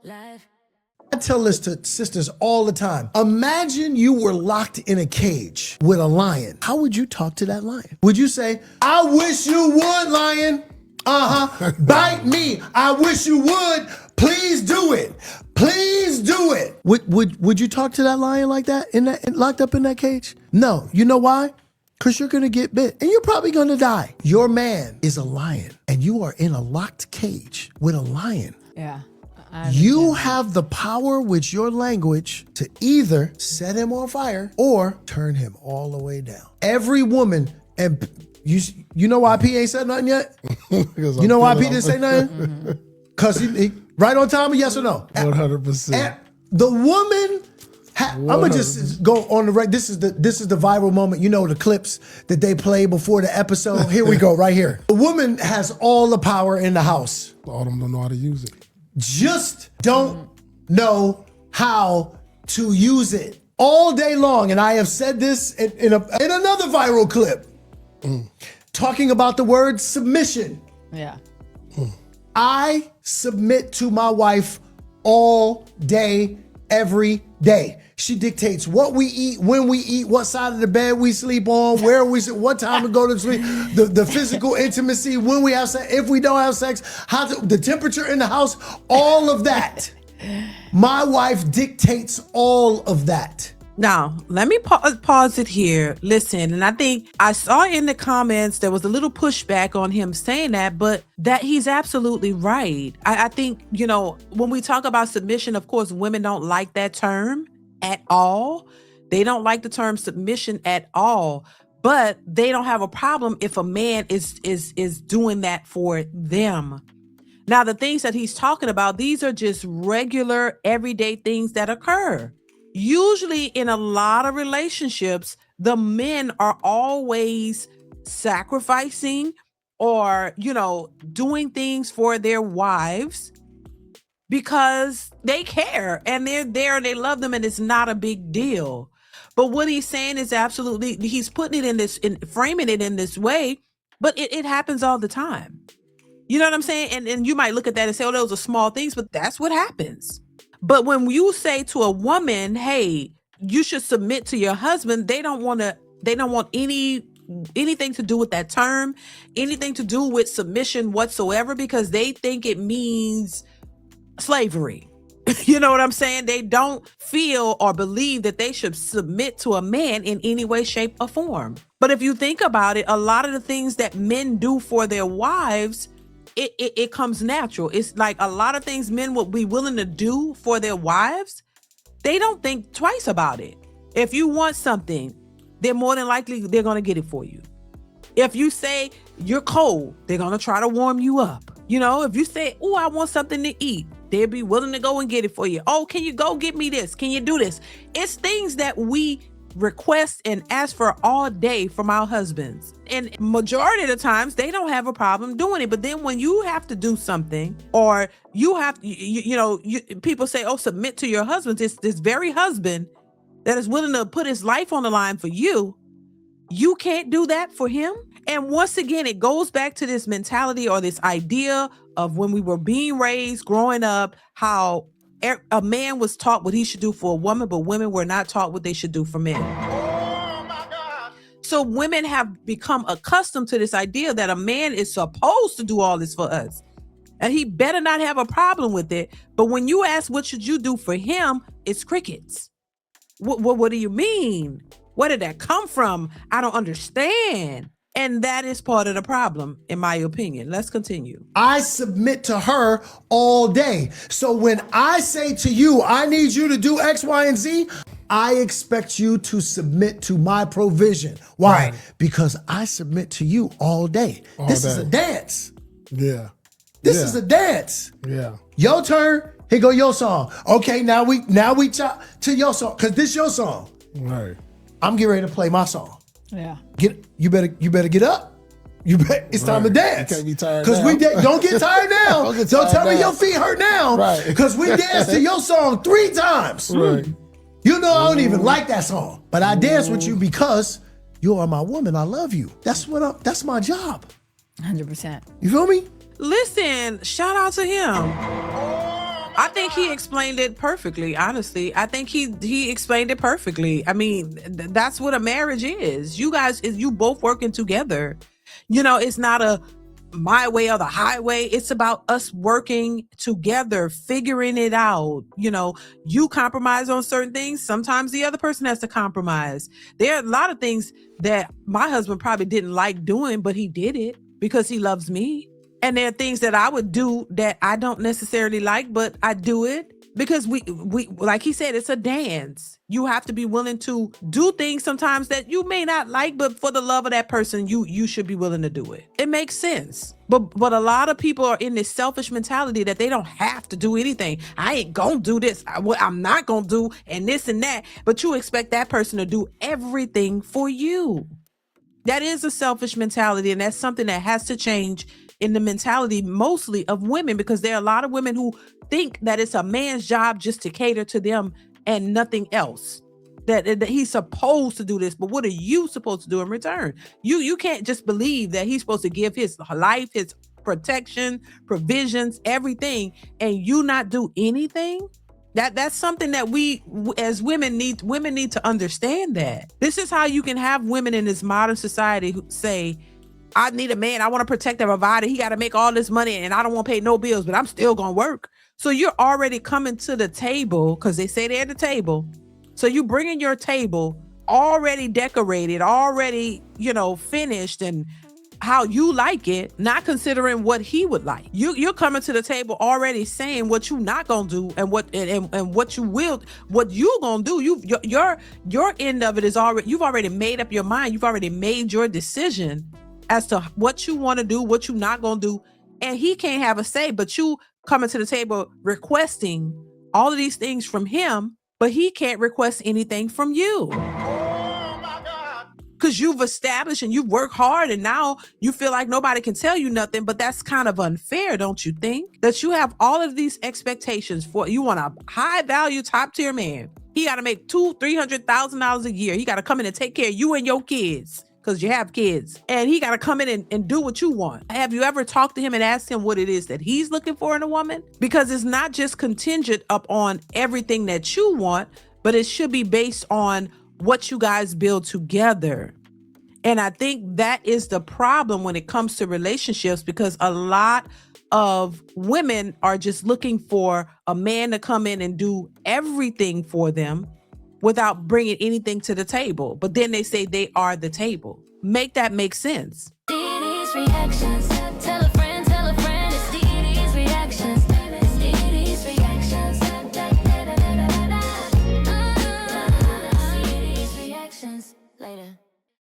I tell this to sisters all the time. Imagine you were locked in a cage with a lion. How would you talk to that lion? Would you say, I wish you would, lion? Bite me. I wish you would. Please do it. Please do it. Would you talk to that lion like that, locked up in that cage? No. You know why? Because you're going to get bit and you're probably going to die. Your man is a lion and you are in a locked cage with a lion. Yeah. You have the power with your language to either set him on fire or turn him all the way down. Every woman, and you know why P ain't said nothing yet? You know why P didn't say nothing? Because he right on time, yes or no? 100%. The woman, I'm gonna just go on the right. This is the viral moment. You know the clips that they play before the episode. Here we go, right here. The woman has all the power in the house. All of them don't know how to use it. Just don't know how to use it all day long. And I have said this in another viral clip, talking about the word submission. Yeah. I submit to my wife all day, every day. She dictates what we eat, when we eat, what side of the bed we sleep on, where we sit, what time to go to sleep, the physical intimacy, when we have sex, if we don't have sex, the temperature in the house, all of that. My wife dictates all of that. Now, let me pause it here. Listen, and I think I saw in the comments there was a little pushback on him saying that, but that he's absolutely right. I think, you know, when we talk about submission, of course, women don't like that term at all. They don't like the term submission at all, but they don't have a problem if a man is doing that for them. Now, the things that he's talking about, these are just regular, everyday things that occur. Usually in a lot of relationships, the men are always sacrificing or, you know, doing things for their wives because they care and they're there and they love them and it's not a big deal. But what he's saying is absolutely, he's putting it framing it in this way, but it happens all the time. You know what I'm saying? And you might look at that and say, oh, those are small things, but that's what happens. But when you say to a woman, hey, you should submit to your husband, they don't want anything to do with that term, anything to do with submission whatsoever, because they think it means slavery. You know what I'm saying? They don't feel or believe that they should submit to a man in any way, shape, or form. But if you think about it, a lot of the things that men do for their wives, it comes natural. It's like a lot of things men would be willing to do for their wives. They don't think twice about it. If you want something, they're more than likely they're going to get it for you. If you say you're cold, they're going to try to warm you up. You know, if you say, oh, I want something to eat, they'll be willing to go and get it for you. Oh, can you go get me this? Can you do this? It's things that we request and ask for all day from our husbands. And majority of the times they don't have a problem doing it. But then when you have to do something, or you have, people say, oh, submit to your husband. It's this very husband that is willing to put his life on the line for you. You can't do that for him. And once again, it goes back to this mentality or this idea of when we were being raised growing up, how a man was taught what he should do for a woman, but women were not taught what they should do for men. Oh my God. So women have become accustomed to this idea that a man is supposed to do all this for us. And he better not have a problem with it. But when you ask what should you do for him, it's crickets. What do you mean? Where did that come from? I don't understand. And that is part of the problem, in my opinion. Let's continue. I submit to her all day. So when I say to you, I need you to do X, Y, and Z, I expect you to submit to my provision. Why? Right. Because I submit to you all day. This is a dance. Yeah. This is a dance. Yeah. Your turn. Here go your song. Okay, now we chop to your song, because this your song. Right. I'm getting ready to play my song. Yeah. You better get up. It's time to dance. You can't be tired. Because don't get tired now. Don't tell me your feet hurt now. Right. Because we danced to your song 3 times. Right. You know I don't even like that song, but I dance with you because you are my woman. I love you. That's my job. 100%. You feel me? Listen, shout out to him. I think he explained it perfectly, honestly. I think he explained it perfectly. I mean, that's what a marriage is. You guys, you both working together. You know, it's not a my way or the highway. It's about us working together, figuring it out. You know, you compromise on certain things. Sometimes the other person has to compromise. There are a lot of things that my husband probably didn't like doing, but he did it because he loves me. And there are things that I would do that I don't necessarily like, but I do it because we like he said, it's a dance. You have to be willing to do things sometimes that you may not like, but for the love of that person, you should be willing to do it. It makes sense. But a lot of people are in this selfish mentality that they don't have to do anything. I ain't gonna do this. What I'm not gonna do, and this and that. But you expect that person to do everything for you. That is a selfish mentality, and that's something that has to change in the mentality mostly of women, because there are a lot of women who think that it's a man's job just to cater to them and nothing else. That he's supposed to do this, but what are you supposed to do in return? You can't just believe that he's supposed to give his life, his protection, provisions, everything, and you not do anything. That's something that we as women need to understand. That this is how you can have women in this modern society who say, I need a man, I want to protect and provide, he got to make all this money and I don't want to pay no bills, but I'm still gonna work. So you're already coming to the table, because they say they're at the table. So you bringing your table already decorated, already, finished, and how you like it, not considering what he would like. You're coming to the table already saying what you not gonna do and what you gonna do. Your end of it is already, you've already made up your mind. You've already made your decision as to what you want to do, what you not gonna do, and he can't have a say. But you coming to the table requesting all of these things from him, but he can't request anything from you. Because you've established and you've worked hard, and now you feel like nobody can tell you nothing. But that's kind of unfair, don't you think? That you have all of these expectations for, you want a high value, top tier man. He got to make $200,000-$300,000 a year. He got to come in and take care of you and your kids, because you have kids, and he got to come in and do what you want. Have you ever talked to him and asked him what it is that he's looking for in a woman? Because it's not just contingent upon everything that you want, but it should be based on what you guys build together. And I think that is the problem when it comes to relationships, because a lot of women are just looking for a man to come in and do everything for them without bringing anything to the table. But then they say they are the table. Make that make sense. DeeDeesReactions.